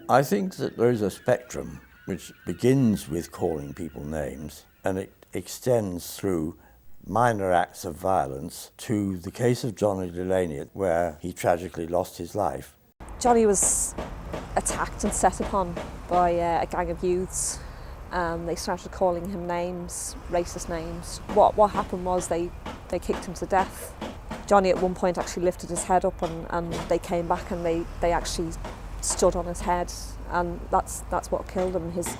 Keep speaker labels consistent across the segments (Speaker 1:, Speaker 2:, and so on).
Speaker 1: I think that there is a spectrum which begins with calling people names and it extends through minor acts of violence to the case of Johnny Delaney, where he tragically lost his life.
Speaker 2: Johnny was attacked and set upon by a gang of youths. They started calling him names, racist names. What happened was they kicked him to death. Johnny at one point actually lifted his head up and they came back and they actually stood on his head, and that's what killed him. His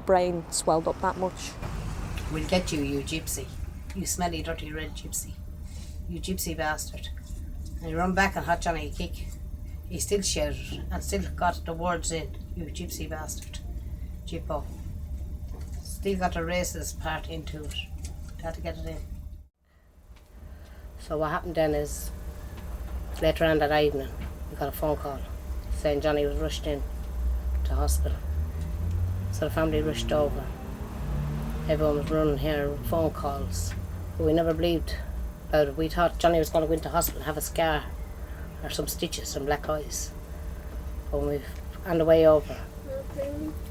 Speaker 2: brain swelled up that much.
Speaker 3: We'll get you, you gypsy. You smelly, dirty red gypsy. You gypsy bastard. And he run back and hot Johnny a kick. He still shouted and still got the words in. You gypsy bastard. Gyppo. Still got the racist part into it. Had to get it in. So what happened then is, later on that evening, we got a phone call saying Johnny was rushed in to hospital. So the family rushed over. Everyone was running here with phone calls. But we never believed about it. We thought Johnny was going to go into hospital and have a scar or some stitches and black eyes. But when on the way over,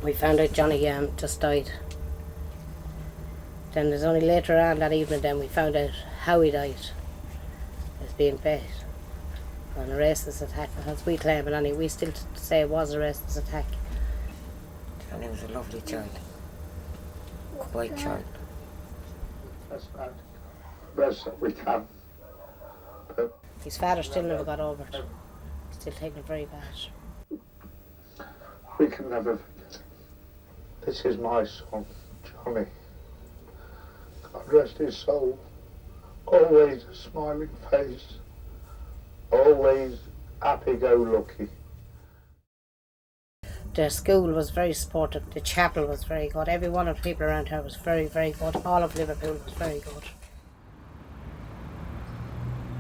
Speaker 3: we found out Johnny just died. Then there's only later on that evening then we found out how he died. He was being paid on a racist attack, as we claim it anyway. We still say it was a racist attack.
Speaker 4: Johnny was a lovely child. White child.
Speaker 5: That's bad. Best that we can. But
Speaker 3: His father still never got over it. Still taking it very bad.
Speaker 5: we can never forget him. This is my son, Johnny. God rest his soul. Always a smiling face. Always happy-go-lucky.
Speaker 3: The school was very supportive. The chapel was very good. Every one of the people around here was very, very good. All of Liverpool was very good.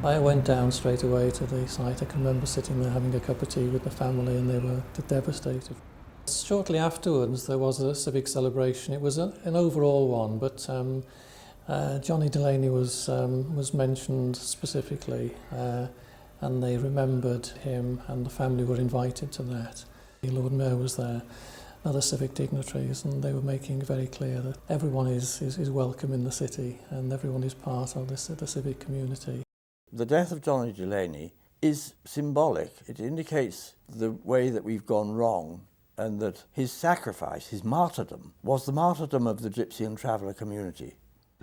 Speaker 6: I went down straight away to the site. I can remember sitting there having a cup of tea with the family, and they were devastated. Shortly afterwards there was a civic celebration. It was an overall one, but Johnny Delaney was mentioned specifically, and they remembered him, and the family were invited to that. The Lord Mayor was there, other civic dignitaries, and they were making very clear that everyone is welcome in the city and everyone is part of the civic community.
Speaker 1: The death of Johnny Delaney is symbolic. It indicates the way that we've gone wrong, and that his sacrifice, his martyrdom, was the martyrdom of the Gypsy and Traveller community.